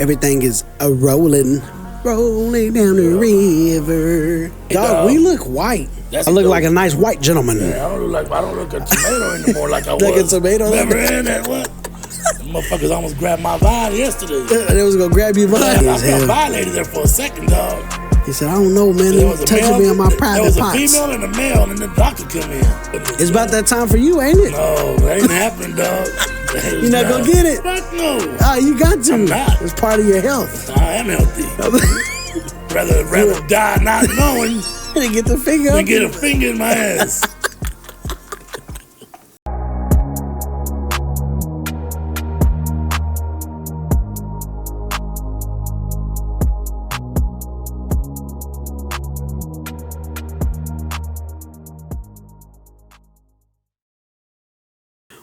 Everything is rolling down the river. Dog, we look white. I look like a nice white gentleman. Yeah, I don't look a tomato anymore like I was. Like a tomato? Remember that? What? Motherfuckers almost grabbed my vine yesterday. They was gonna grab your vine. I got violated there for a second, dog. He said, I don't know, man. They was touching me on my private parts. There was a female and a male, and the doctor come in. It's about that time for you, ain't it? No, that ain't happening, dog. You're not gonna get it? Fuck no. Oh, you got to. I'm not. It's part of your health. I am healthy. rather die not knowing than get the finger than get a finger in my ass.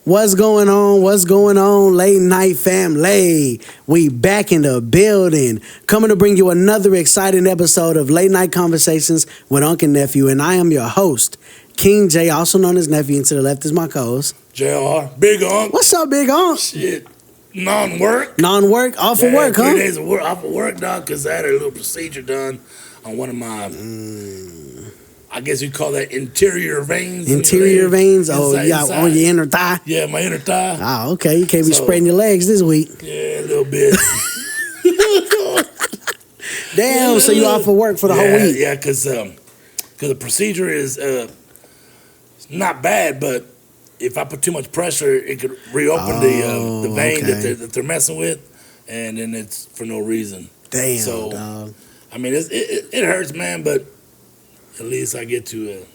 What's going on? What's going on, late night family? We back in the building, coming to bring you another exciting episode of Late Night Conversations with Unc and Nephew, and I am your host, King J, also known as Nephew, and to the left is my co-host, JR, Big Unc. What's up, Big Unc? Shit, non-work, off of work, huh? 3 days of work, off of work, dog, because I had a little procedure done on one of my... I guess you call that interior veins. Interior veins? Inside. On your inner thigh? Yeah, my inner thigh. Oh, okay. You can't be spreading your legs this week. Yeah, a little bit. Damn, so you off of work for the whole week? Yeah, because the procedure is not bad, but if I put too much pressure, it could reopen the vein that they're messing with, and then it's for no reason. Damn, so, dog. I mean, it hurts, man, but at least I get to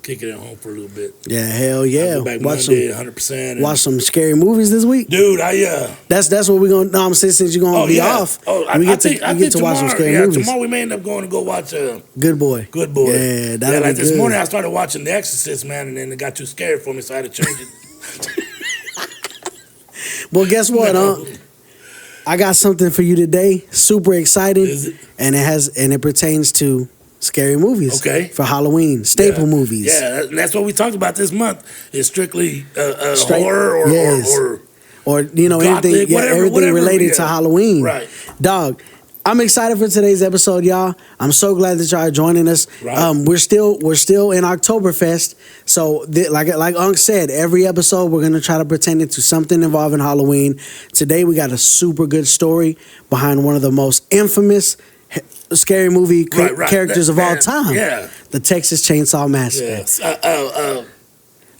kick it at home for a little bit. Yeah, hell yeah. I'll go back Monday, 100%. Watch some scary movies this week? Dude, That's what we're going to... No, I'm saying since you're going to be off, we get to watch some scary movies. Tomorrow we may end up going to go watch... Good Boy. Good Boy. Yeah, that'll be like this good. morning I started watching The Exorcist, man, and then it got too scary for me, so I had to change it. Well, guess what, huh? I got something for you today. Super exciting. Is it? And it pertains to... scary movies. Okay. For Halloween. Staple movies. Yeah, that's what we talked about this month. Is strictly horror or Gothic, anything, everything related to Halloween. Right. Dog, I'm excited for today's episode, y'all. I'm so glad that y'all are joining us. Right. We're still in Oktoberfest. So like Unc said, every episode we're gonna try to pretend it to something involving Halloween. Today we got a super good story behind one of the most infamous scary movie characters of all time. Yeah. The Texas Chainsaw Massacre. Yes.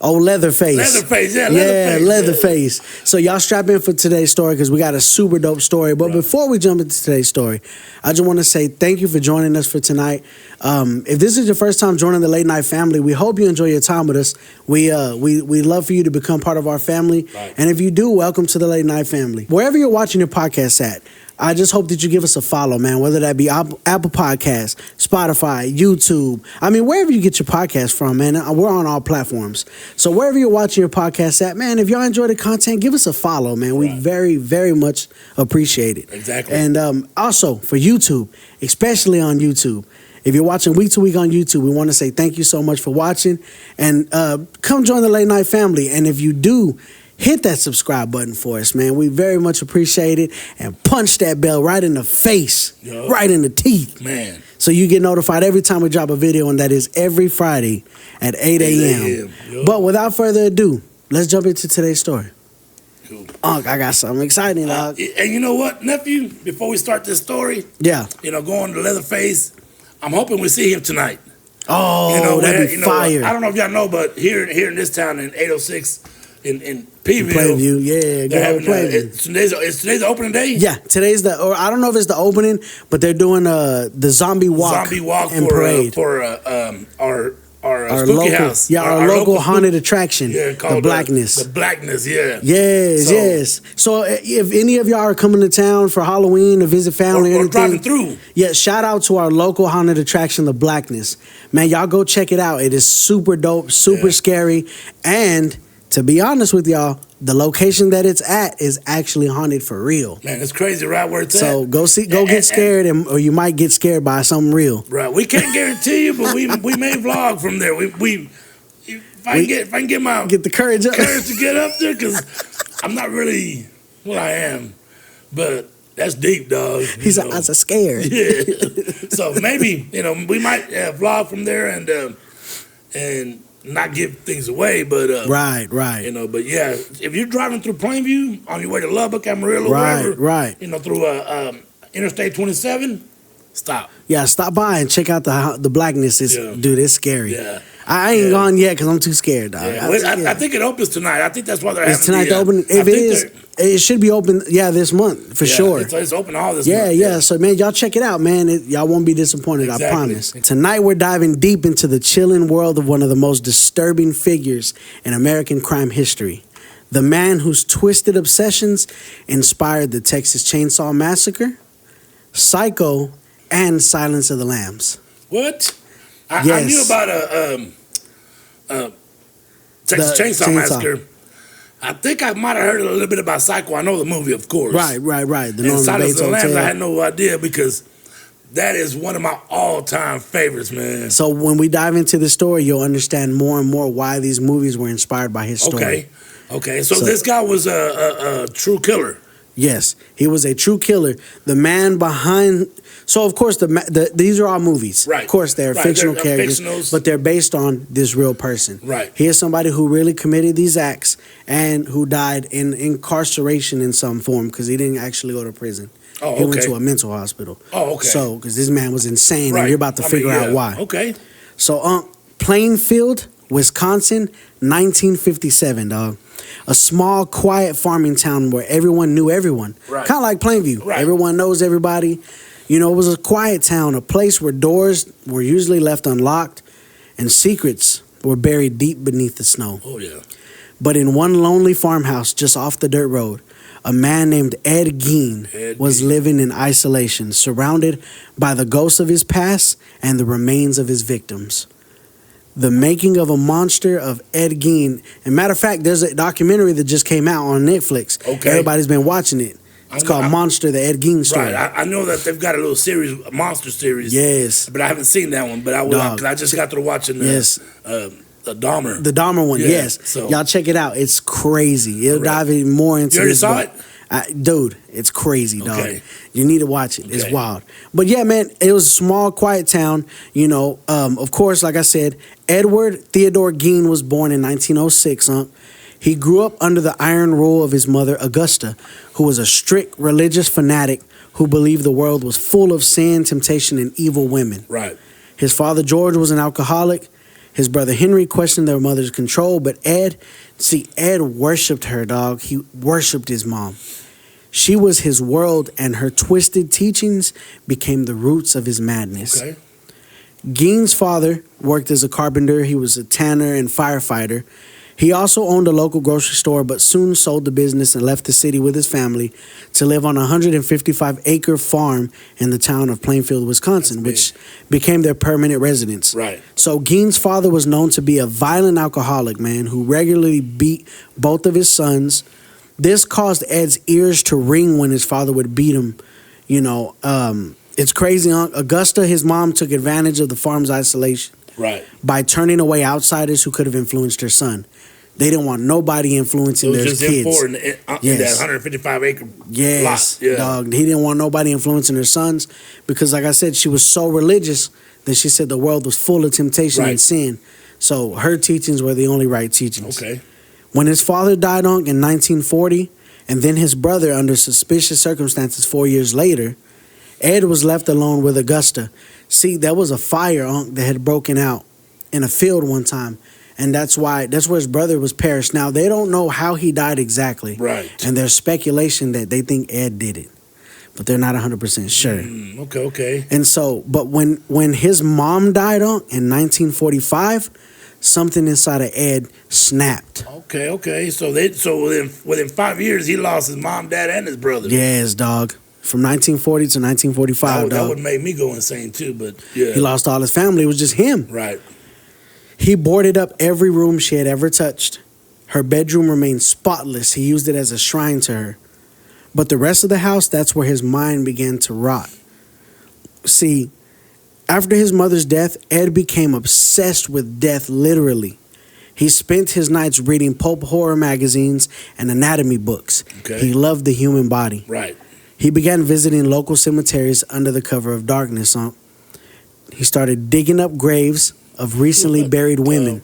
Leatherface. Leatherface. Leatherface. So y'all strap in for today's story because we got a super dope story. But before we jump into today's story, I just want to say thank you for joining us for tonight. If this is your first time joining the Late Night family, we hope you enjoy your time with us. We love for you to become part of our family. Right. And if you do, welcome to the Late Night family. Wherever you're watching your podcast at, I just hope that you give us a follow, man, whether that be Apple Podcasts, Spotify, YouTube. I mean, wherever you get your podcast from, man, we're on all platforms. So wherever you're watching your podcast at, man, if y'all enjoy the content, give us a follow, man. We very, very much appreciate it. Exactly. And also for YouTube, especially on YouTube. If you're watching week to week on YouTube, we want to say thank you so much for watching. And come join the Late Night family. And if you do, hit that subscribe button for us, man. We very much appreciate it. And punch that bell right in the face, right in the teeth. Man. So you get notified every time we drop a video, and that is every Friday at 8 a.m. But without further ado, let's jump into today's story. Cool. Unc, I got something exciting, dog. And you know what, nephew? Before we start this story, going to Leatherface, I'm hoping we see him tonight. Oh, that'd be fire. I don't know if y'all know, but here in this town in 806 in Peeville. Plainview, yeah. Is today's the opening day? Yeah, today's I don't know if it's the opening, but they're doing the zombie walk and parade. For our spooky local house. Yeah, our local haunted attraction. Yeah, called the Blackness. The Blackness, yeah. Yes. So if any of y'all are coming to town for Halloween to visit family or anything, driving through. Yeah, shout out to our local haunted attraction, the Blackness. Man, y'all go check it out. It is super dope, super scary, and to be honest with y'all, the location that it's at is actually haunted for real. Man, it's crazy, right where it's at. So go get scared, or you might get scared by something real. Right, we can't guarantee you, but we may vlog from there. If I can get the courage to get up there, because I'm not really I am, but That's deep, dog. He's like, I was scared. Yeah. So maybe we might vlog from there and not give things away, but right. But yeah, if you're driving through Plainview on your way to Lubbock, Amarillo, wherever, through Interstate 27, stop. Yeah, stop by and check out the blackness. Dude, it's scary. Yeah. I ain't gone yet because I'm too scared, dog. Yeah. I think it opens tonight. I think that's why they're having tonight to open. If it is, it should be open. Yeah, this month for sure. It's open all this month. Yeah. So man, y'all check it out, man. Y'all won't be disappointed. Exactly. I promise. Tonight we're diving deep into the chilling world of one of the most disturbing figures in American crime history. The man whose twisted obsessions inspired the Texas Chainsaw Massacre, Psycho, and Silence of the Lambs. What? I knew about Texas Chainsaw Massacre. I think I might have heard a little bit about Psycho. I know the movie, of course. Right. And Silence of the Lambs, I had no idea because that is one of my all-time favorites, man. So when we dive into the story, you'll understand more and more why these movies were inspired by his story. Okay. So this guy was a true killer. Yes, he was a true killer. The man behind. So of course, these are all movies. Right. Of course, they're fictional characters, but they're based on this real person. Right. He is somebody who really committed these acts and who died in incarceration in some form because he didn't actually go to prison. Oh, okay. He went to a mental hospital. Oh, okay. So because this man was insane, and you're about to figure out why. Okay. So, Plainfield, Wisconsin, 1957, dog. A small, quiet farming town where everyone knew everyone. Right. Kind of like Plainview. Right. Everyone knows everybody. It was a quiet town, a place where doors were usually left unlocked and secrets were buried deep beneath the snow. Oh, yeah. But in one lonely farmhouse just off the dirt road, a man named Ed Gein was living in isolation, surrounded by the ghosts of his past and the remains of his victims. The Making of a Monster of Ed Gein. And matter of fact, there's a documentary that just came out on Netflix. Okay. Everybody's been watching it. It's called Monster, the Ed Gein story. Right. I know that they've got a little series, a monster series. Yes. But I haven't seen that one. But I will, because I just got through watching the Dahmer. The Dahmer one, yes. So. Y'all check it out. It's crazy. It'll dive in more into You already saw it? Dude, it's crazy, dog. Okay. You need to watch it. Okay. It's wild. But yeah, man, it was a small, quiet town. Of course, like I said, Edward Theodore Gein was born in 1906. He grew up under the iron rule of his mother, Augusta, who was a strict religious fanatic who believed the world was full of sin, temptation, and evil women. Right. His father, George, was an alcoholic. His brother, Henry, questioned their mother's control. But Ed worshipped her, dog. He worshipped his mom. She was his world, and her twisted teachings became the roots of his madness. Okay. Gein's father worked as a carpenter. He was a tanner and firefighter. He also owned a local grocery store, but soon sold the business and left the city with his family to live on a 155-acre farm in the town of Plainfield, Wisconsin, which became their permanent residence. Right. So Gein's father was known to be a violent alcoholic, man, who regularly beat both of his sons. This caused Ed's ears to ring when his father would beat him. It's crazy. Augusta, his mom, took advantage of the farm's isolation. Right. By turning away outsiders who could have influenced her son. They didn't want nobody influencing their kids. In that 155-acre lot. Yeah. Dog. He didn't want nobody influencing her sons because, like I said, she was so religious that she said the world was full of temptation and sin. So her teachings were the only right teachings. Okay. When his father died in 1940, and then his brother under suspicious circumstances 4 years later, Ed was left alone with Augusta. See, there was a fire that had broken out in a field one time, and that's where his brother was perished. Now, they don't know how he died exactly. Right. And there's speculation that they think Ed did it, but they're not 100% sure. Okay. And so, but when his mom died in 1945, something inside of Ed snapped. Okay. So within 5 years, he lost his mom, dad, and his brother. Yes, dog. From 1940 to 1945, that would make me go insane too, but yeah. He lost all his family. It was just him. Right. He boarded up every room she had ever touched. Her bedroom remained spotless. He used it as a shrine to her. But the rest of the house, that's where his mind began to rot. See, after his mother's death, Ed became obsessed with death, literally. He spent his nights reading pulp horror magazines and anatomy books. Okay. He loved the human body. Right. He began visiting local cemeteries under the cover of darkness. He started digging up graves of recently buried women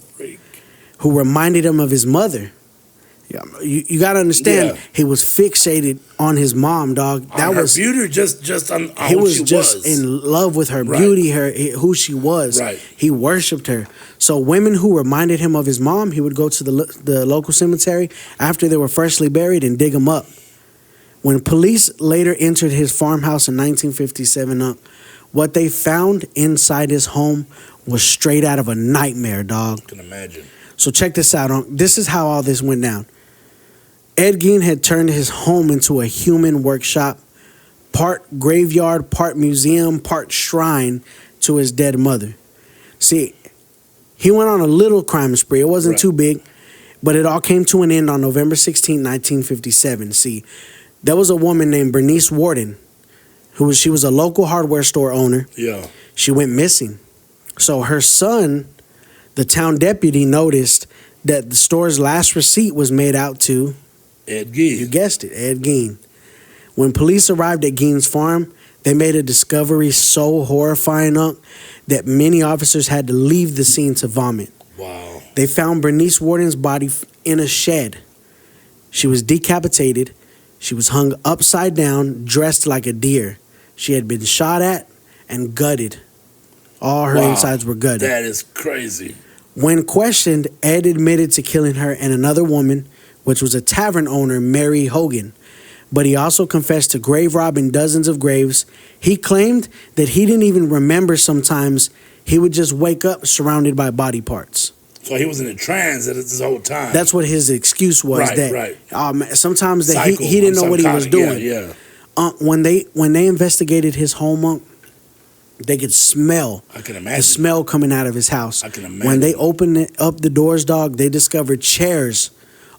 who reminded him of his mother. You got to understand, he was fixated on his mom, dog. That was her beauty, just on he was just in love with her beauty, who she was. Right. He worshipped her. So women who reminded him of his mom, he would go to the local cemetery after they were freshly buried and dig them up. When police later entered his farmhouse in 1957, what they found inside his home was straight out of a nightmare, dog. I can imagine. So check this out. This is how all this went down. Ed Gein had turned his home into a human workshop, part graveyard, part museum, part shrine to his dead mother. See, he went on a little crime spree. It wasn't too big, but it all came to an end on November 16, 1957. See, there was a woman named Bernice Warden, she was a local hardware store owner. Yeah. She went missing. So her son, the town deputy, noticed that the store's last receipt was made out to Ed Gein. You guessed it, Ed Gein. When police arrived at Gein's farm, they made a discovery so horrifying that many officers had to leave the scene to vomit. Wow. They found Bernice Warden's body in a shed. She was decapitated. She was hung upside down, dressed like a deer. She had been shot at and gutted. All her insides were gutted. That is crazy. When questioned, Ed admitted to killing her and another woman, which was a tavern owner, Mary Hogan. But he also confessed to grave robbing dozens of graves. He claimed that he didn't even remember sometimes. He would just wake up surrounded by body parts. So he was in a trance this whole time. That's what his excuse was. Sometimes that he didn't know what he was doing. Yeah. When they investigated his home, they could smell the smell coming out of his house. I can imagine. When they opened up the doors, dog, they discovered chairs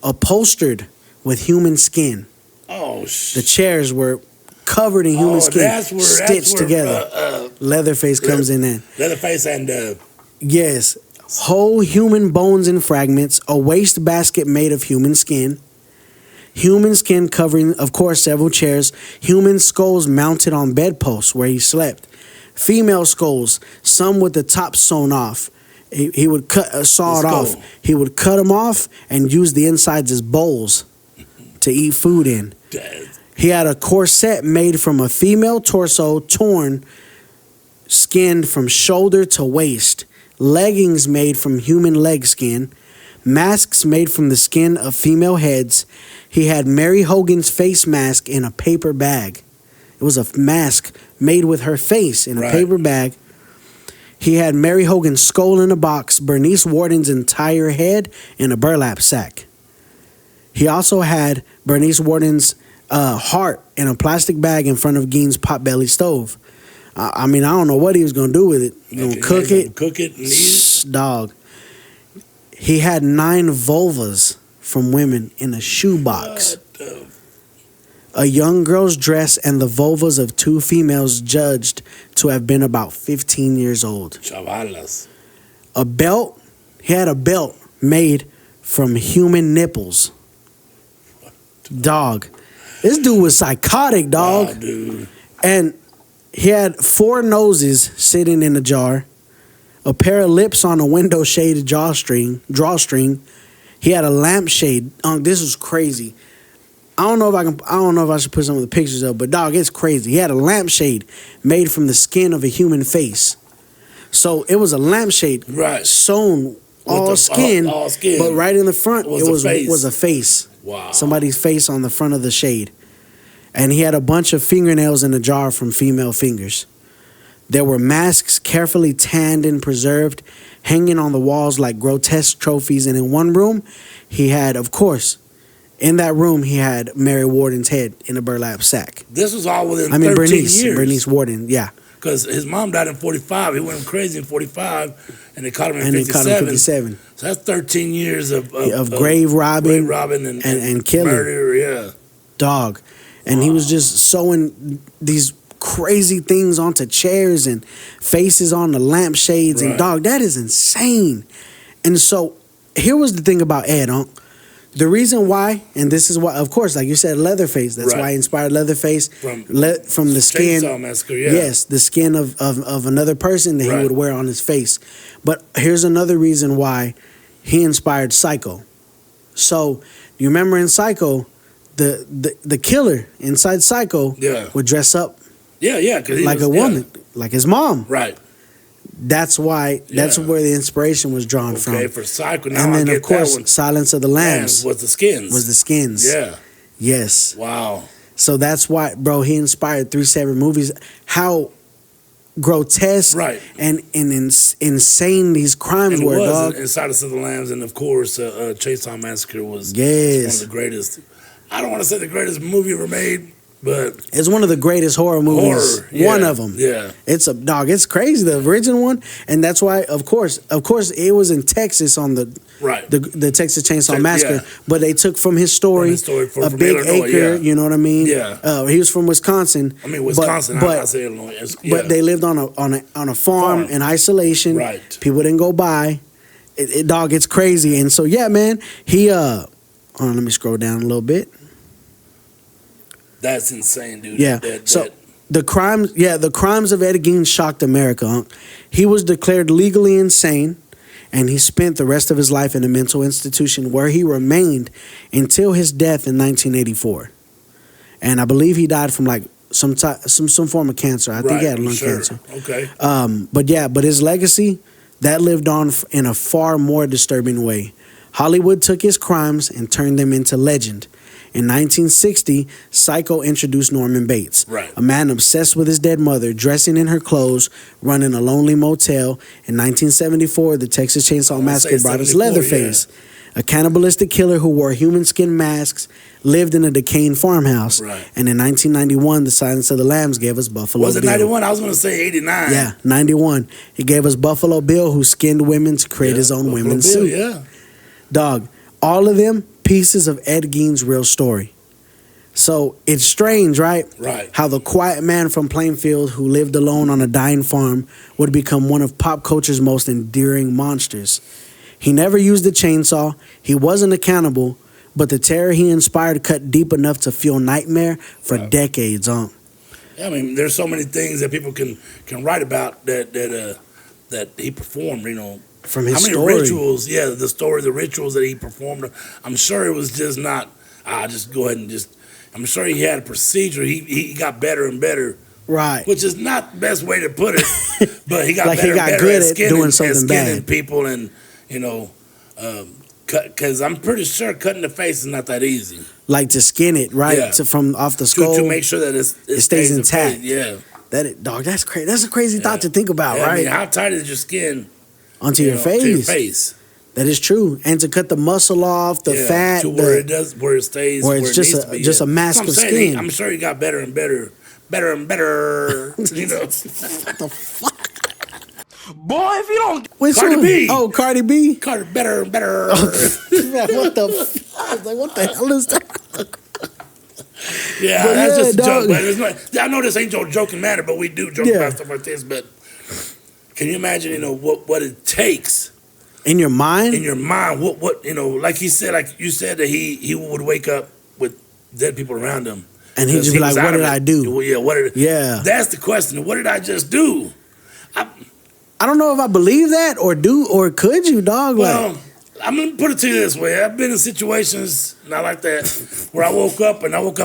upholstered with human skin. Oh, the chairs were covered in human skin, stitched together. Leatherface comes in there. Leatherface and yes, whole human bones and fragments, a waste basket made of human skin covering, of course, several chairs, human skulls mounted on bedposts where he slept, female skulls, some with the top sewn off. He would saw it off. He would cut them off and use the insides as bowls to eat food in. He had a corset made from a female torso, torn, skinned from shoulder to waist, leggings made from human leg skin, masks made from the skin of female heads. He had Mary Hogan's face mask in a paper bag. It was a mask made with her face in a paper bag. He had Mary Hogan's skull in a box, Bernice Warden's entire head in a burlap sack. He also had Bernice Warden's heart in a plastic bag in front of Gein's potbelly stove. I don't know what he was going to do with it. He going to cook it? Cook it and eat it? Dog. He had 9 vulvas from women in a shoebox. A young girl's dress and the vulvas of 2 females judged to have been about 15 years old. Chavalas. A belt. He had a belt made from human nipples. Dog. This dude was psychotic, dog. Wow, dude. And he had 4 noses sitting in a jar, a pair of lips on a window shade drawstring. He had a lampshade. This was crazy. I don't know if I should put some of the pictures up, but dog, it's crazy. He had a lampshade made from the skin of a human face. So it was a lampshade sewn all skin, but right in the front it was a face. Wow. Somebody's face on the front of the shade. And he had a bunch of fingernails in a jar from female fingers. There were masks carefully tanned and preserved, hanging on the walls like grotesque trophies. And in one room, he had, of course, in that room, he had Mary Warden's head in a burlap sack. This was all within 13 years. Bernice Warden, yeah. Because his mom died in 45. He went crazy in 45, and they caught him in 57. So that's 13 years of grave robbing and killing. Murder, yeah. Dog. And he was just sewing these crazy things onto chairs and faces on the lampshades. And dog, that is insane. And so here was the thing about Ed, The reason why, and this is why, of course, like you said, Leatherface. That's why he inspired Leatherface from the skin. Chainsaw Massacre, yeah. Yes, the skin of another person that he would wear on his face. But here's another reason why he inspired Psycho. So you remember in Psycho, the killer inside Psycho would dress up like a woman, like his mom. Right. That's why. That's where the inspiration was drawn from. Okay, for Psycho. Now and then I get of course, that one. Silence of the Lambs was the skins. Yeah. Yes. Wow. So that's why, bro. He inspired 3 separate movies. How grotesque and insane these crimes were, dog. And Silence of the Lambs, and of course, Chainsaw Massacre was one of the greatest. I don't want to say the greatest movie ever made, but it's one of the greatest horror movies. One of them. Yeah. It's It's crazy. The original one, and that's why, of course, it was in Texas on the Texas Chainsaw Massacre. But they took from his story, from big Illinois, acre. You know what I mean? Yeah. He was from Wisconsin. I mean Wisconsin. I say Illinois. But they lived on a farm in isolation. Right. People didn't go by. It's crazy. And so man, he hold on, let me scroll down a little bit. That's insane, dude. Yeah. The crimes of Ed Gein shocked America. He was declared legally insane, and he spent the rest of his life in a mental institution where he remained until his death in 1984. And I believe he died from like some form of cancer. I think he had lung cancer. Okay. But his legacy that lived on in a far more disturbing way. Hollywood took his crimes and turned them into legend. In 1960, Psycho introduced Norman Bates, a man obsessed with his dead mother, dressing in her clothes, running a lonely motel. In 1974, the Texas Chainsaw Massacre brought us Leatherface, a cannibalistic killer who wore human skin masks, lived in a decaying farmhouse. And in 1991, The Silence of the Lambs gave us Buffalo Bill. Was it 91? I was going to say 89. Yeah, 91. He gave us Buffalo Bill, who skinned women to create his own women's suit. Yeah. Dog, all of them pieces of Ed Gein's real story. So it's strange, right? Right. How the quiet man from Plainfield who lived alone on a dying farm would become one of pop culture's most endearing monsters. He never used a chainsaw. He wasn't accountable, but the terror he inspired cut deep enough to fuel nightmare for decades on. Yeah, I mean, there's so many things that people can write about that he performed, you know. From his story. Rituals, the rituals that he performed. I'm sure it was just not, just go ahead and I'm sure he had a procedure. He got better and better. Right. Which is not the best way to put it, but he got like better he got and better good at doing something bad. people and, you know, because I'm pretty sure cutting the face is not that easy. Like to skin it, right? Yeah. From off the skull. To make sure that it stays intact. Yeah. That's crazy. That's a crazy thought to think about, right? I mean, how tight is your skin? Onto your face. To your face. That is true. And to cut the muscle off, the fat, to where it stays, where it's just a mask of skin. I'm sure he got better and better. You know. What the fuck? Boy, if you don't, Cardi B. Oh, Cardi B. Cardi better and better. What the? I was like, what the hell is that? Yeah, that's just a joke. But I know this ain't your joking matter, but we do joke about stuff like this. But can you imagine, you know, what it takes in your mind? In your mind, what you know, like you said that he would wake up with dead people around him, and he'd just be like, "What did I do?" Well, yeah, that's the question. What did I just do? I don't know if I believe that or could you, dog? Well, I'm gonna put it to you this way: I've been in situations not like that where I woke up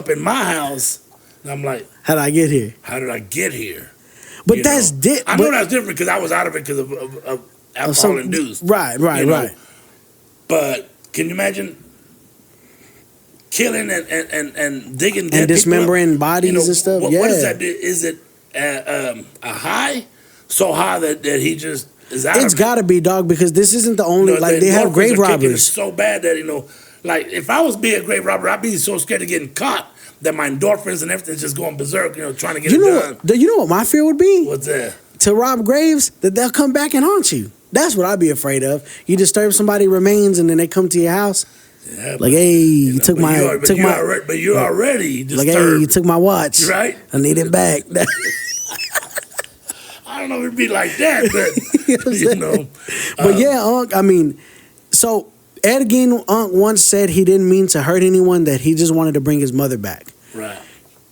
in my house, and I'm like, "How did I get here? How did I get here?" But that's different. I know that's different because I was out of it because of alcohol induced. Right. But can you imagine killing and digging dead and dismembering people bodies and stuff? What is that? Is it a high? So high that he just is out. It's got to be, dog, because this isn't the only they have grave robbers. So bad that like if I was being a grave robber, I'd be so scared of getting caught that my endorphins and everything's just going berserk. Trying to get it done. You know what my fear would be? What's that? To rob graves, that they'll come back and haunt you. That's what I'd be afraid of. You disturb somebody's remains and then they come to your house. Yeah, like, hey, you took my but you're already disturbed. Like, hey, you took my watch. Right? I need it back. I don't know if it'd be like that, but you know. But I mean, so Ed Gein once said he didn't mean to hurt anyone, that he just wanted to bring his mother back. Right.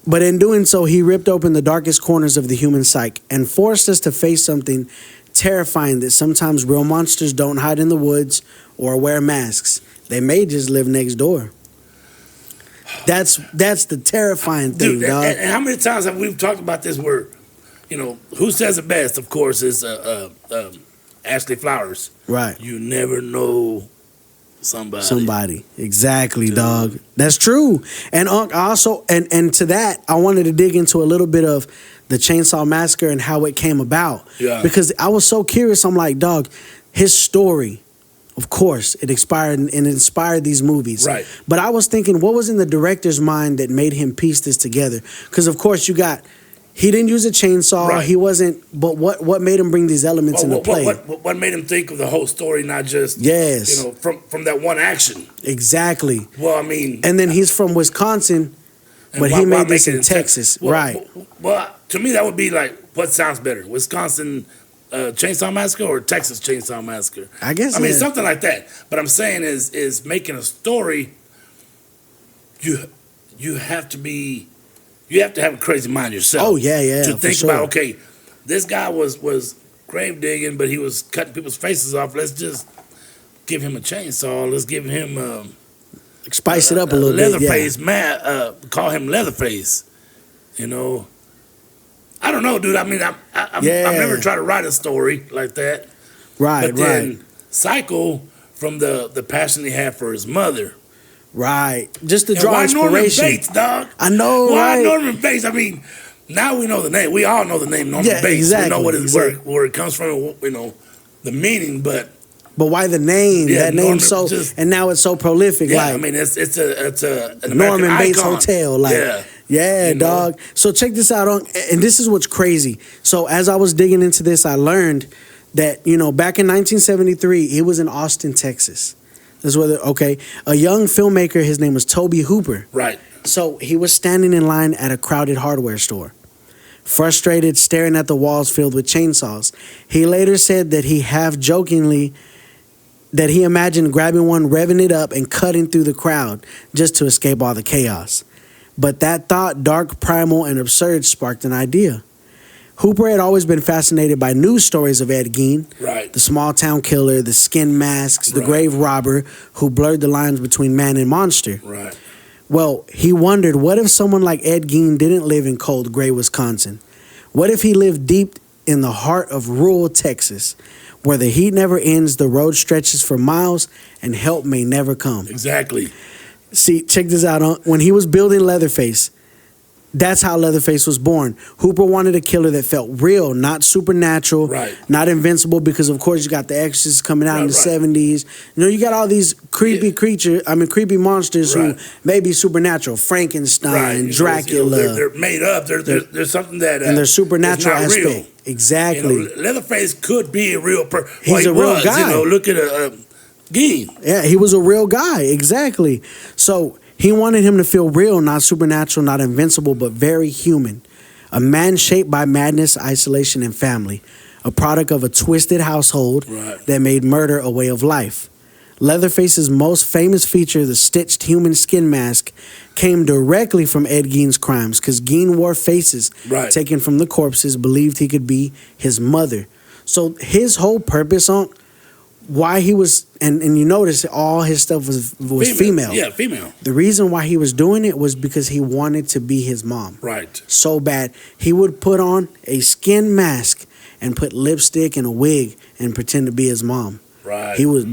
But in doing so, he ripped open the darkest corners of the human psyche and forced us to face something terrifying, that sometimes real monsters don't hide in the woods or wear masks. They may just live next door. That's the terrifying thing, Dude, dog. and how many times have we talked about this where, who says it best, of course, is Ashley Flowers. Right. You never know somebody. Exactly, Dude. dog. That's true. And also, and to that, I wanted to dig into a little bit of the Chainsaw Massacre and how it came about. Yeah. Because I was so curious. I'm like, dog, his story, of course, it inspired these movies. Right. But I was thinking, what was in the director's mind that made him piece this together? Because, of course, he didn't use a chainsaw. Right. He wasn't. But what made him bring these elements into play? What made him think of the whole story, not just from that one action? Exactly. Well, I mean, and then he's from Wisconsin, but he made this in Texas, right? Well, to me, that would be like, what sounds better, Wisconsin Chainsaw Massacre or Texas Chainsaw Massacre? I guess. I mean, something like that. But I'm saying is making a story. You have to have a crazy mind yourself. Oh yeah. To think sure. about, okay, this guy was grave digging, but he was cutting people's faces off. Let's just give him a chainsaw. Let's give him spice it up a little Leatherface, bit. Yeah. call him Leatherface. I don't know, dude. I mean, I've never tried to write a story like that. Right, but then Psycho, from the passion he had for his mother. Right. Just to And draw why inspiration. Norman Bates, dog? I know, why right? Norman Bates? I mean, now we know the name. We all know the name Norman Bates. Exactly. We know where it comes from, the meaning, but why the name? Yeah, that name and now it's so prolific. Yeah, like, I mean, it's an Norman American Bates icon. Hotel. Like, yeah, dog. So check this out, and this is what's crazy. So as I was digging into this, I learned that back in 1973, he was in Austin, Texas. That's where a young filmmaker. His name was Toby Hooper. Right. So he was standing in line at a crowded hardware store, frustrated, staring at the walls filled with chainsaws. He later said that he half-jokingly that he imagined grabbing one, revving it up, and cutting through the crowd just to escape all the chaos. But that thought, dark, primal, and absurd, sparked an idea. Hooper had always been fascinated by news stories of Ed Gein, right. The small-town killer, the skin masks, the grave robber who blurred the lines between man and monster. Right. Well, he wondered, what if someone like Ed Gein didn't live in cold, gray Wisconsin? What if he lived deep in the heart of rural Texas, where the heat never ends, the road stretches for miles, and help may never come? Exactly. See, check this out. When he was building Leatherface, that's how Leatherface was born. Hooper wanted a killer that felt real, not supernatural, not invincible, because of course you got the Exorcist coming out in the 70s. You got all these creepy creepy monsters who may be supernatural. Frankenstein, Dracula. They're made up. There's something that and there's supernatural aspect. Real. Exactly. Leatherface could be a real person. He's a real guy. Look at Gein. Yeah, he was a real guy. Exactly. So he wanted him to feel real, not supernatural, not invincible, but very human. A man shaped by madness, isolation, and family. A product of a twisted household that made murder a way of life. Leatherface's most famous feature, the stitched human skin mask, came directly from Ed Gein's crimes, because Gein wore faces taken from the corpses, believed he could be his mother. So his whole purpose on why he was, and you notice all his stuff was female. Yeah, female. The reason why he was doing it was because he wanted to be his mom. Right. So bad. He would put on a skin mask and put lipstick and a wig and pretend to be his mom. Right. He was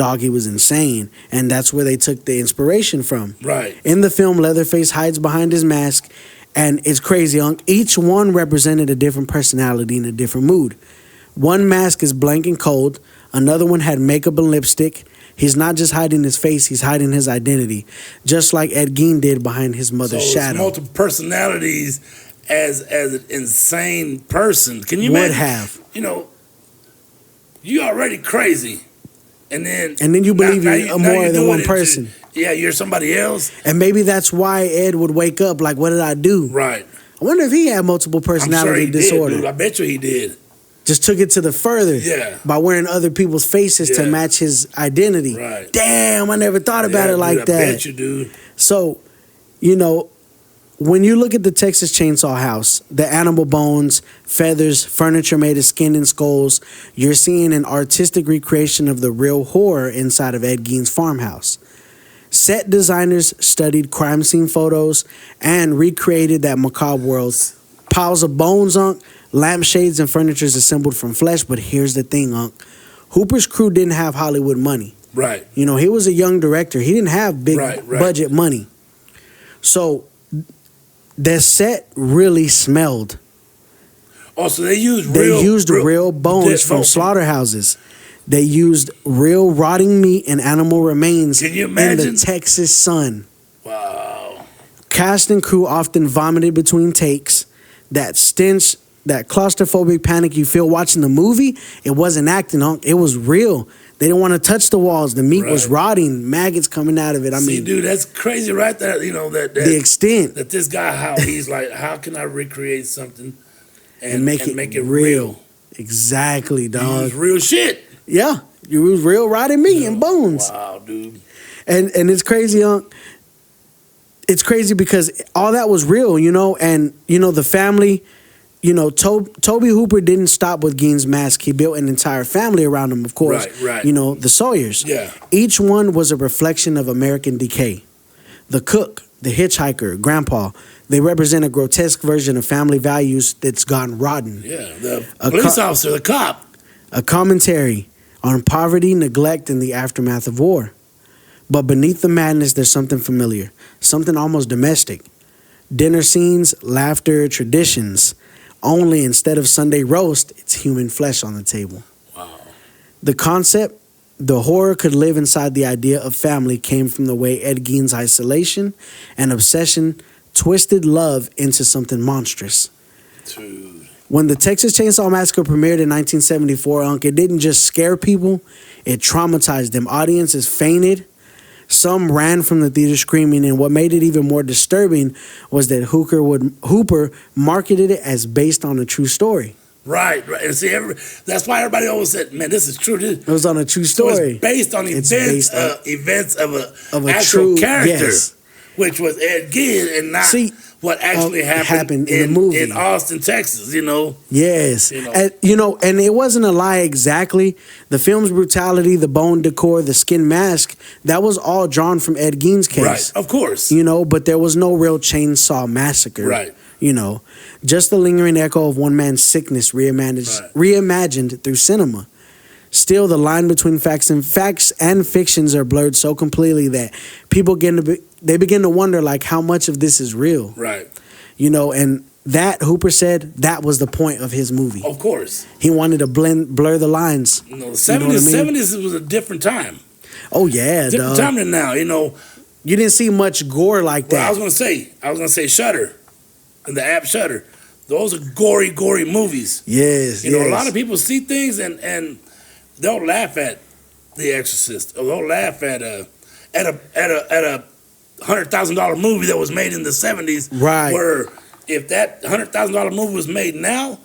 insane. And that's where they took the inspiration from. Right. In the film, Leatherface hides behind his mask, and it's crazy. Each one represented a different personality and a different mood. One mask is blank and cold. Another one had makeup and lipstick. He's not just hiding his face, he's hiding his identity, just like Ed Gein did behind his mother's shadow. Multiple personalities as an insane person. Can you imagine? You already crazy. And then you believe you're more than one person. You're somebody else. And maybe that's why Ed would wake up like, what did I do? Right. I wonder if he had multiple personality disorder. Did, dude. I bet you he did. just took it to the further by wearing other people's faces to match his identity. Right. Damn, I never thought about it like that. I bet you, dude. So, you know, when you look at the Texas Chainsaw House, the animal bones, feathers, furniture made of skin and skulls, you're seeing an artistic recreation of the real horror inside of Ed Gein's farmhouse. Set designers studied crime scene photos and recreated that macabre world. Piles of bones, lampshades and furniture is assembled from flesh. But here's the thing, Hooper's crew didn't have Hollywood money. Right. You know, he was a young director. He didn't have big budget money. So the set really smelled. Oh, so they used real bones from slaughterhouses. They used real rotting meat and animal remains in the Texas sun. Wow. Cast and crew often vomited between takes. That stench, that claustrophobic panic you feel watching the movie, it wasn't acting, it was real. They didn't want to touch the walls. The meat was rotting, maggots coming out of it. I mean, dude, that's crazy right there. You know, that the extent that this guy, how he's like, how can I recreate something and make it real? Exactly, dog. Use real shit. Yeah, you was real rotting meat and bones. Wow, dude. And it's crazy, It's crazy because all that was real, and the family, Toby Hooper didn't stop with Gein's mask. He built an entire family around him, of course. Right. The Sawyers. Yeah. Each one was a reflection of American decay. The cook, the hitchhiker, grandpa, they represent a grotesque version of family values that's gone rotten. Yeah, the police officer, the cop. A commentary on poverty, neglect, and the aftermath of war. But beneath the madness, there's something familiar, something almost domestic. Dinner scenes, laughter, traditions. Only instead of Sunday roast, it's human flesh on the table. Wow. The concept, the horror could live inside the idea of family came from the way Ed Gein's isolation and obsession twisted love into something monstrous. Dude. When the Texas Chainsaw Massacre premiered in 1974, it didn't just scare people, it traumatized them. Audiences fainted. Some ran from the theater screaming, and what made it even more disturbing was that Hooper marketed it as based on a true story. Right. And see, that's why everybody always said, "Man, this is true." It was on a true story. So it's based on events of an actual character, which was Ed Gein, and not what actually happened in the movie in Austin, Texas. Yes, and it wasn't a lie exactly. The film's brutality, the bone decor, the skin mask, that was all drawn from Ed Gein's case. Right, of course. But there was no real chainsaw massacre. Right. Just the lingering echo of one man's sickness reimagined through cinema. Still, the line between facts and fictions are blurred so completely that people begin to wonder, like, how much of this is real. Right. And that, Hooper said, that was the point of his movie. Of course. He wanted to blur the lines. The 70s was a different time. Oh, yeah, different time than now, You didn't see much gore like that. Well, I was going to say Shudder, and the app Shudder. Those are gory movies. Yes, a lot of people see things and they'll laugh at The Exorcist, or they'll laugh at a $100,000 movie that was made in the 70s. Right. Where if that $100,000 movie was made now,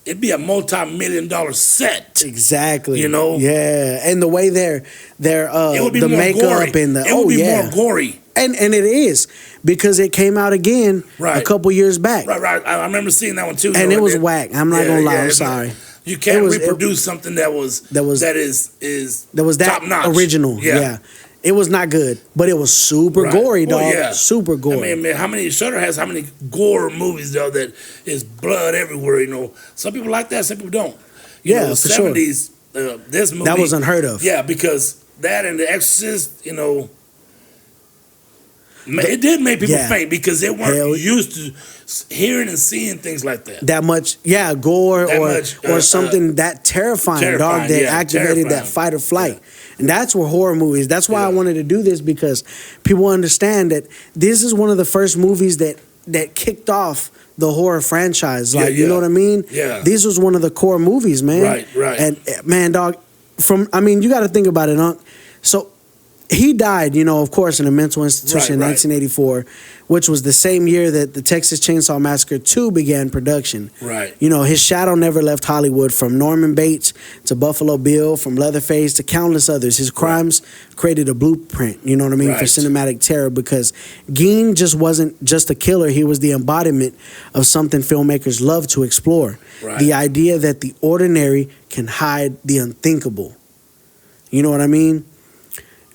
it'd be a multi-million-dollar set. Exactly. Yeah, and the way they're it would be the more makeup gory. and it would be more gory. And it is, because it came out again a couple years back. Right. I remember seeing that one too. And it was whack. I'm not gonna lie. I'm sorry. You can't reproduce something that is top notch, original. Yeah. It was not good, but it was super gory, dog. Yeah. Super gory. I mean, how many Shudder has how many gore movies though that is blood everywhere? Some people like that, some people don't. The 70s, this movie that was unheard of. Yeah, because that and The Exorcist, it did make people faint because they weren't used to hearing and seeing things like that. That much, gore or something that terrifying, dog, that activated that fight or flight. Yeah. And that's where horror movies, that's why I wanted to do this, because people understand that this is one of the first movies that kicked off the horror franchise. Like, you know what I mean? Yeah. This was one of the core movies, man. Right. And, man, dog, you got to think about it, So he died, of course, in a mental institution in 1984, which was the same year that the Texas Chainsaw Massacre 2 began production. Right. His shadow never left Hollywood, from Norman Bates to Buffalo Bill, from Leatherface to countless others. His crimes created a blueprint, for cinematic terror, because Gein just wasn't just a killer. He was the embodiment of something filmmakers love to explore. Right. The idea that the ordinary can hide the unthinkable. You know what I mean?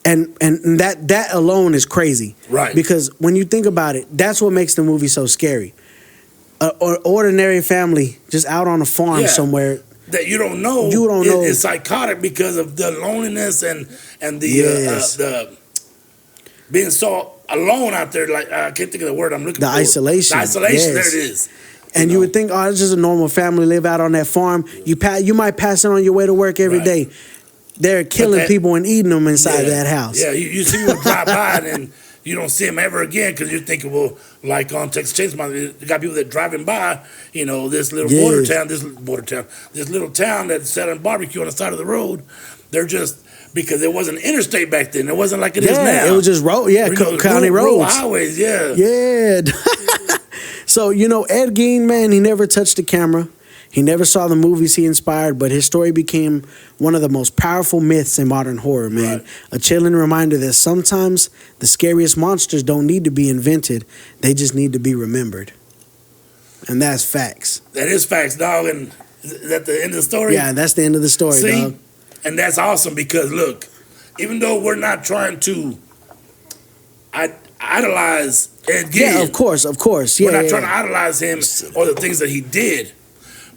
And that alone is crazy. Right. Because when you think about it, that's what makes the movie so scary. An ordinary family just out on a farm somewhere. That you don't know. You don't know. It's psychotic because of the loneliness and the being so alone out there. Like, I can't think of the word I'm looking for. Isolation. The isolation, yes. there it is. And you would think, oh, it's just a normal family, live out on that farm. You might pass it on your way to work every day. They're killing people and eating them inside that house. Yeah, you see people drive by and then you don't see them ever again because you're thinking, well, like on Texas Chainsaw Massacre, you got people that driving by, this little this little town that's selling barbecue on the side of the road. They're just, because it wasn't interstate back then. It wasn't like it is now. It was just county roads. Rural highways, yeah. Yeah. So, Ed Gein, man, he never touched the camera. He never saw the movies he inspired, but his story became one of the most powerful myths in modern horror, man. Right. A chilling reminder that sometimes the scariest monsters don't need to be invented. They just need to be remembered. And that's facts. That is facts, dog. And is that the end of the story? Yeah, that's the end of the story, dog. And that's awesome because, look, even though we're not trying to idolize Ed Gein. Yeah, of course. Yeah, we're not trying to idolize him or the things that he did.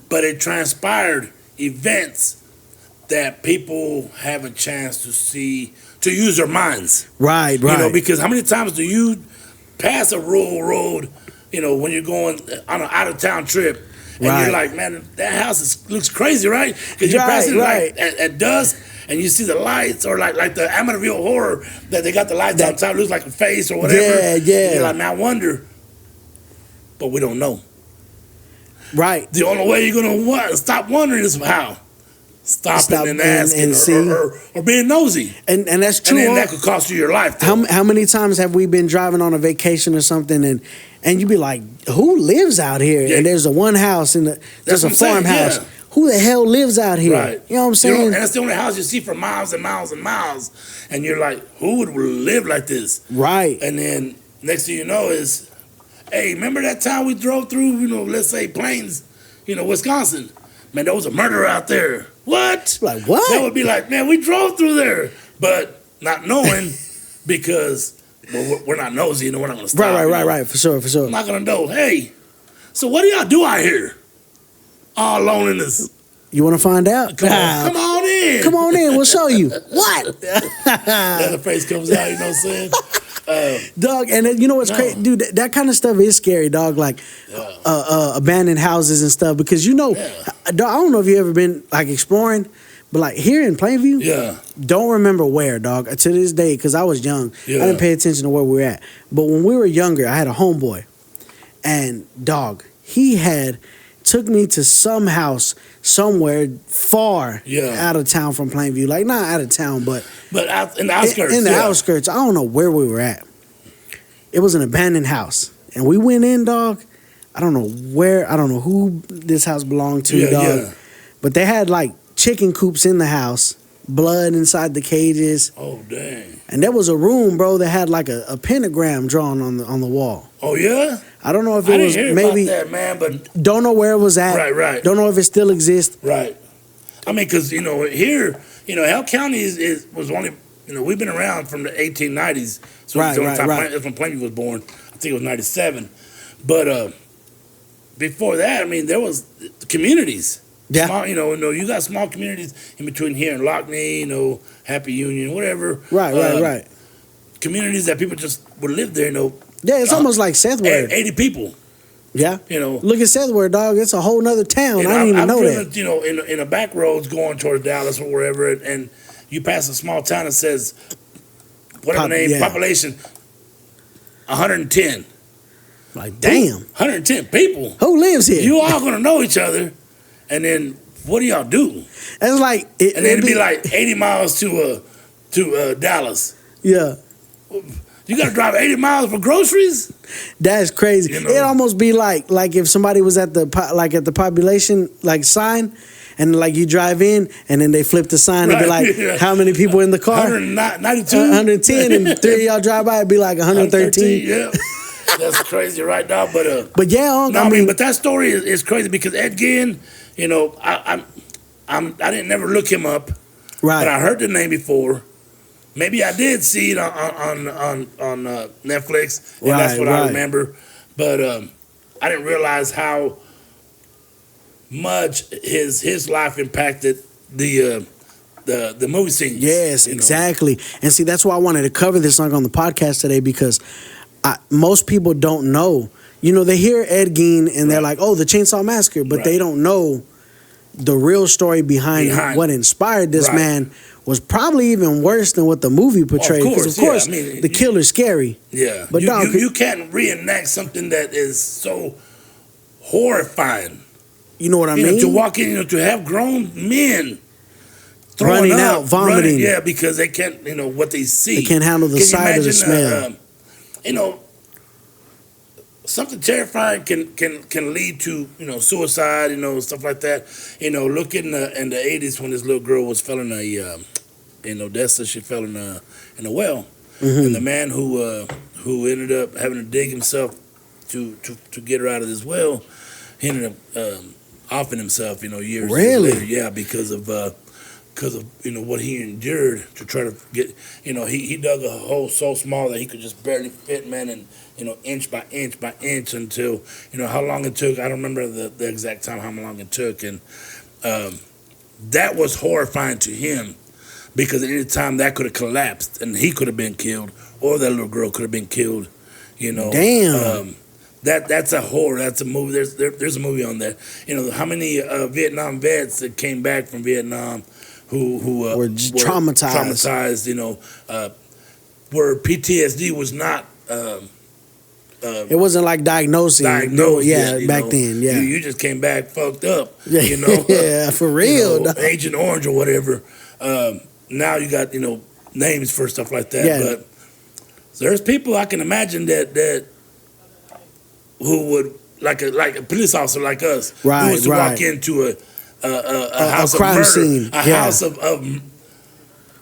But it transpired events that people have a chance to see, to use their minds. Right. Because how many times do you pass a rural road, when you're going on an out-of-town trip, and you're like, man, that house looks crazy, right? Because you're passing like at dusk, and you see the lights, or like the Amityville Horror, that they got the lights outside, looks like a face or whatever. Yeah. And you're like, man, I wonder, but we don't know. Right. The only way you're gonna stop wondering is how. Stopping and asking or being nosy. And that's true. And then that could cost you your life. How many times have we been driving on a vacation or something and you be like, who lives out here? Yeah. And there's one house there's a farmhouse. Yeah. Who the hell lives out here? Right. You know what I'm saying? And that's the only house you see for miles and miles and miles. And you're like, who would live like this? Right. And then next thing you know is, hey, remember that time we drove through, let's say Plains, Wisconsin? Man, there was a murderer out there. What? Like what? That would be like, man, we drove through there. But not knowing because we're not nosy, we're not going to stop. Right. For sure. I'm not going to know, hey, so what do y'all do out here? All loneliness. You want to find out? Come on in. Come on in. We'll show you. What? Leatherface comes out, you know what I'm saying? Dog, and you know what's crazy? Dude, that kind of stuff is scary, dog. Like abandoned houses and stuff. Because dog, I don't know if you ever been like exploring, but like here in Plainview, don't remember where, dog, to this day, because I was young. I didn't pay attention to where we were at. But when we were younger, I had a homeboy. And dog, he took me to some house somewhere far out of town from Plainview. Like, not out of town, but out in the outskirts. In the outskirts. I don't know where we were at. It was an abandoned house. And we went in, dog. I don't know who this house belonged to, dog. Yeah. But they had, like, chicken coops in the house, blood inside the cages. Oh, dang. And there was a room, bro, that had, like, a pentagram drawn on the wall. Oh, yeah? I don't know if it was maybe about that, man, but don't know where it was at. Right. Don't know if it still exists. Right. I mean, because here, Hell County was only, we've been around from the 1890s. So that's when Plainview was born. I think it was 97. But before that, I mean, there was communities. Yeah. Small, you got small communities in between here and Lockney, Happy Union, whatever. Right. Communities that people just would live there, Yeah, it's almost like Sethward. 80 people. Yeah. Look at Sethward, dog. It's a whole nother town. I didn't even know that. In the back roads going towards Dallas or wherever, and you pass a small town that says, population, 110. Like, damn. 110 people. Who lives here? You all going to know each other. And then what do y'all do? It's like... it'd be like 80 miles to Dallas. Yeah. You got to drive 80 miles for groceries? That's crazy. You know? It'd almost be like if somebody was at the population like sign, and like you drive in, and then they flip the sign and be like, how many people in the car? 192? 110, and three of y'all drive by, it'd be like 113. Yeah. That's crazy right now. But yeah, I mean, but that story is crazy because Ed Gein, you know, I didn't never look him up. Right. But I heard the name before. Maybe I did see it on Netflix, and that's what I remember. But I didn't realize how much his life impacted the movie scene. Yes, exactly. And see, that's why I wanted to cover this on the podcast today, because most people don't know. You know, they hear Ed Gein and they're like, "Oh, the Chainsaw Massacre," but they don't know the real story behind what inspired this man. Was probably even worse than what the movie portrayed. Because of course, I mean, the killer's scary. Yeah, but you can't reenact something that is so horrifying. You know what I mean? To walk in, to have grown men running out, vomiting. Because they can't, what they see. They can't handle the sight of the smell. Something terrifying can lead to suicide, stuff like that. Look in the 80s when this little girl fell in in Odessa. She fell in a well, and the man who ended up having to dig himself to get her out of this well, he ended up offing himself. Years later. Yeah, because of what he endured to try to get. He dug a hole so small that he could just barely fit, man, and inch by inch by inch until how long it took. I don't remember the exact time how long it took, and that was horrifying to him because at any time that could have collapsed and he could have been killed, or that little girl could have been killed. Damn. That's a horror. That's a movie. There's a movie on that. How many Vietnam vets that came back from Vietnam who were traumatized. Where PTSD was not. It wasn't like diagnosed. Back then. Yeah, you just came back fucked up. Yeah, for real. Agent Orange or whatever. Now you got names for stuff like that. Yeah. But there's people I can imagine that who would like a police officer like us, who was to walk into a house crime of murder, scene, a house of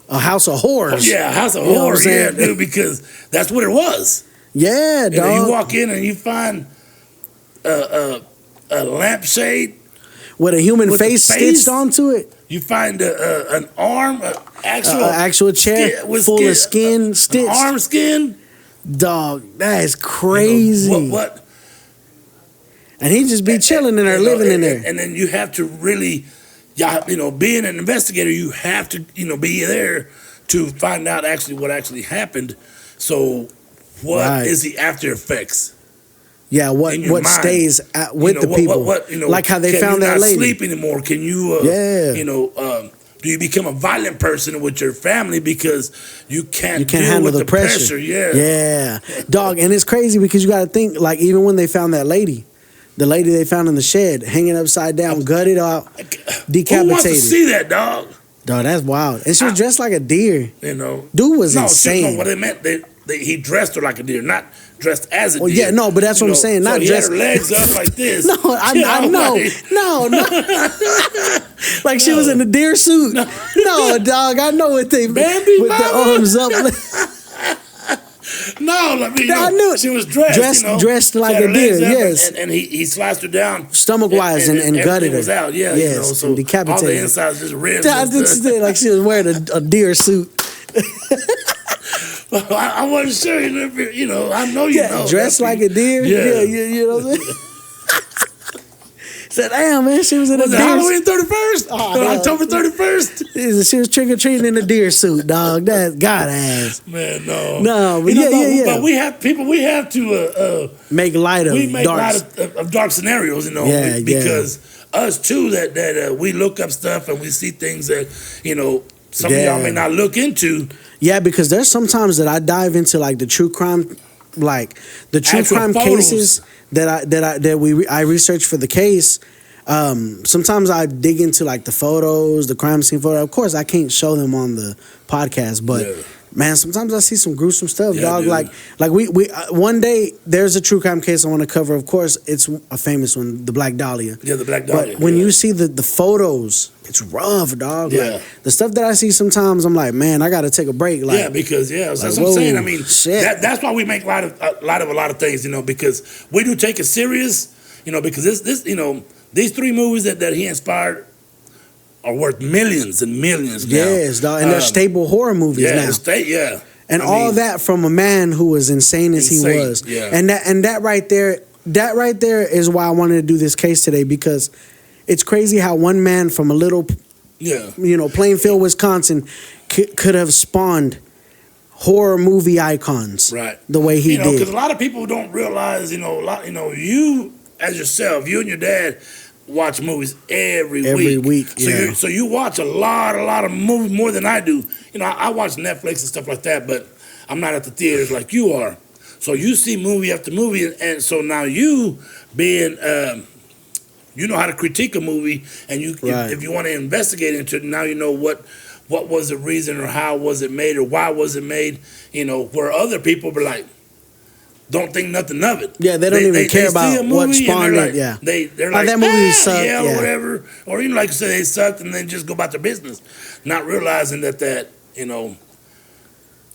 a house of horrors. Yeah, a house of horrors. Yeah, dude, because that's what it was. Yeah, dog. You walk in and you find a lampshade with a human face stitched onto it. You find an arm, actual chair full of skin stitched. Arm skin. Dog, that is crazy. What? And he just be chilling in there, living in there. And then you have to really, being an investigator, you have to, be there to find out what actually happened. So, what is the after effects? Yeah, what stays with the people? Like how they found that lady. Can you not sleep anymore? Can you, do you become a violent person with your family because you can't deal handle with the pressure? Yeah, dog. And it's crazy because you got to think, like, even when they found that lady. The lady they found in the shed, hanging upside down, gutted out, decapitated. Who wants to see that, dog? Dog, that's wild. And she was dressed like a deer. Dude was insane. No, what they meant, he dressed her like a deer, not dressed as a deer. Yeah, no, but that's what I'm saying. Not so dressed. He had her legs up like this. No, I know. No. Like she was in a deer suit. No, dog, I know what they Bambi with the arms up. No, I mean, I knew it. She was dressed like a deer. Yes, and he sliced her down stomach wise and gutted her. Was out. Yeah, yes, so and decapitated. All the insides just ribs. Like she was wearing a deer suit. Well, I wasn't sure. I know you know. Dressed like a deer. Yeah, you know what I'm saying. Said, damn, man, she was in a deer Halloween 31st? October 31st? She was trick-or-treating in a deer suit, dog. That God ass. Man, no. No, but But we have to make light of dark scenarios, because us too, that we look up stuff and we see things that, some of y'all may not look into. Yeah, because there's sometimes that I dive into like the true crime, cases I research for the case. Sometimes I dig into like the photos, the crime scene photo. Of course, I can't show them on the podcast, but Man, sometimes I see some gruesome stuff, Yeah, dog. dude. Like we one day there's a true crime case I want to cover. Of course, it's a famous one, the Black Dahlia. Yeah, the Black Dahlia. But when you see the photos, it's rough, dog. Yeah. Like the stuff that I see sometimes, I'm like, man, I got to take a break. Like, yeah, because that's like, what I'm saying. I whoa, mean, shit. that's why we make a lot of things, because we do take it serious, because this these 3 movies that he inspired are worth millions and millions now. Yes, dog, and they're staple horror movies Yeah, now. yeah. And I all mean, that from a man who was insane as he was. Yeah. And that right there is why I wanted to do this case today, because it's crazy how one man from a little, Plainfield, Wisconsin, could have spawned horror movie icons. Right. The way he did. Because a lot of people don't realize, you as yourself, you and your dad watch movies every week. So you watch a lot of movies more than I do. I watch Netflix and stuff like that, but I'm not at the theaters like you are. So you see movie after movie, and so now you being, you know how to critique a movie, and if you want to investigate into it, now you know what was the reason, or how was it made, or why was it made. Where other people be like, don't think nothing of it. Yeah, they don't even care about what spawned it. Yeah, they're like, that movie sucked, or whatever, or like you said, they sucked, and then just go about their business, not realizing that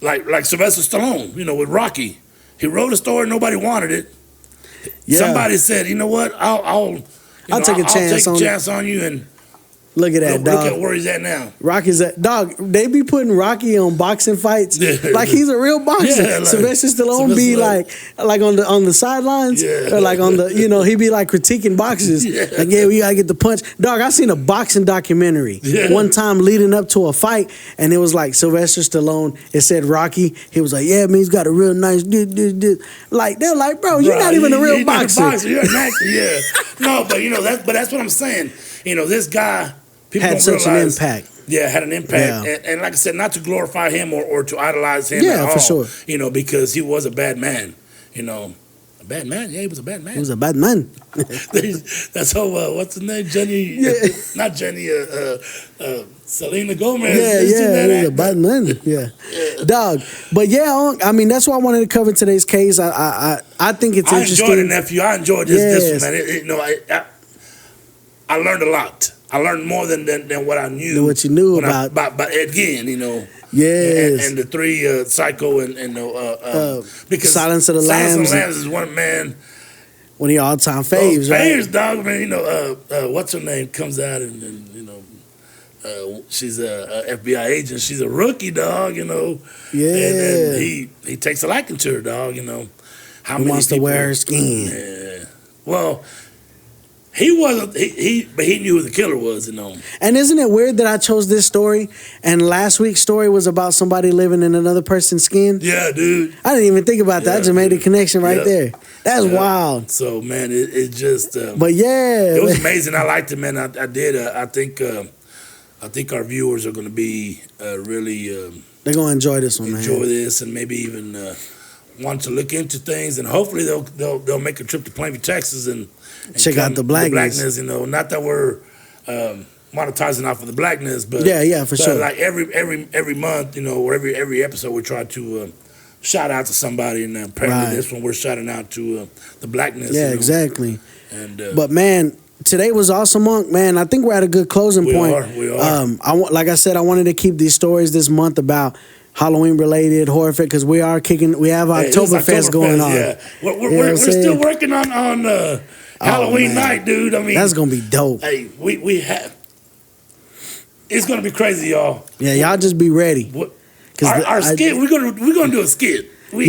like Sylvester Stallone, with Rocky, he wrote a story, nobody wanted it. Yeah. Somebody said, you know what, I'll take a chance on you, and look at that, dog. Look at where he's at now. Rocky's at, dog. They be putting Rocky on boxing fights like he's a real boxer. Yeah, like, Sylvester Stallone be like on the sidelines, or like on the he be like critiquing boxers. Like, we gotta get the punch, dog. I seen a boxing documentary one time leading up to a fight, and it was like Sylvester Stallone. It said Rocky. He was like, yeah, man, he's got a real nice. Like they're like, bro, you're not even a real boxer. You're an actor, yeah. No, but that's what I'm saying. This guy. People had such an impact. Yeah, had an impact. Yeah. And like I said, not to glorify him or to idolize him at all. For sure. Because he was a bad man. A bad man? Yeah, he was a bad man. He was a bad man. That's how, what's his name? Jenny, not Jenny, Selena Gomez. Yeah, he was a bad man. Yeah. Dog. But I mean, that's why I wanted to cover today's case. I think it's interesting. I enjoyed it, nephew. I enjoyed this one, man. I learned a lot. I learned more than what I knew. Than what you knew about Ed Gein, Yes. And the 3 Psycho and because Silence of the Lambs. Silence of the Lambs is one man. One of your all-time faves, right? Faves, dog. Man, what's her name comes out and she's a FBI agent. She's a rookie, dog. Yeah. And he takes a liking to her, dog. How he many wants people, to wear her skin. Yeah. Well. He wasn't. But he knew who the killer was. And isn't it weird that I chose this story, and last week's story was about somebody living in another person's skin? Yeah, dude. I didn't even think about that. I just made a connection right there. That's wild. So man, it just. But it was amazing. I liked it, man. I did. I think our viewers are going to be really. They're going to enjoy this one, man. Enjoy this, and maybe even want to look into things, and hopefully they'll make a trip to Plainview, Texas, and check out the blackness. Not that we're monetizing off of the blackness, but for sure. Like every month, or every episode, we try to shout out to somebody, and apparently this one we're shouting out to the blackness. Yeah, exactly. And but man, today was awesome, Monk. Man, I think we're at a good closing point. We are. Like I said, I wanted to keep these stories this month about Halloween related horror because we have Oktoberfest going on. Yeah, we're still working on Halloween night, dude. I mean, that's gonna be dope. Hey, we have. It's gonna be crazy, y'all. Yeah, y'all just be ready. Our skit, we're gonna do a skit. We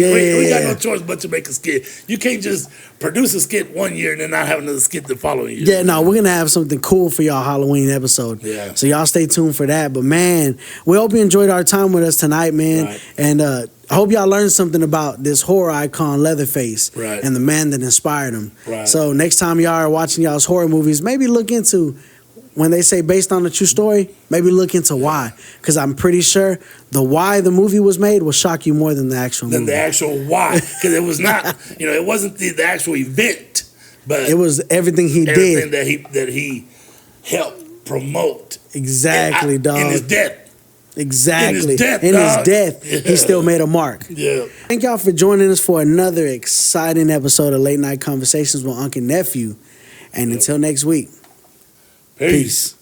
got no choice but to make a skit. You can't just produce a skit one year and then not have another skit the following year. Yeah, no, we're gonna have something cool for y'all Halloween episode. Yeah. So y'all stay tuned for that. But man, we hope you enjoyed our time with us tonight, man. Right. And I hope y'all learned something about this horror icon Leatherface and the man that inspired him. Right. So next time y'all are watching y'all's horror movies, maybe look into when they say based on a true story, maybe look into why. Because I'm pretty sure the why the movie was made will shock you more than the actual movie. Than the actual why. Because it was not, it wasn't the actual event, but it was everything he did. Everything that he helped promote. Exactly, dog. In his death. Exactly. In his death, In his dog. death, Yeah. he still made a mark. Yeah. Thank y'all for joining us for another exciting episode of Late Night Conversations with Uncle Nephew. And until next week, Peace. peace.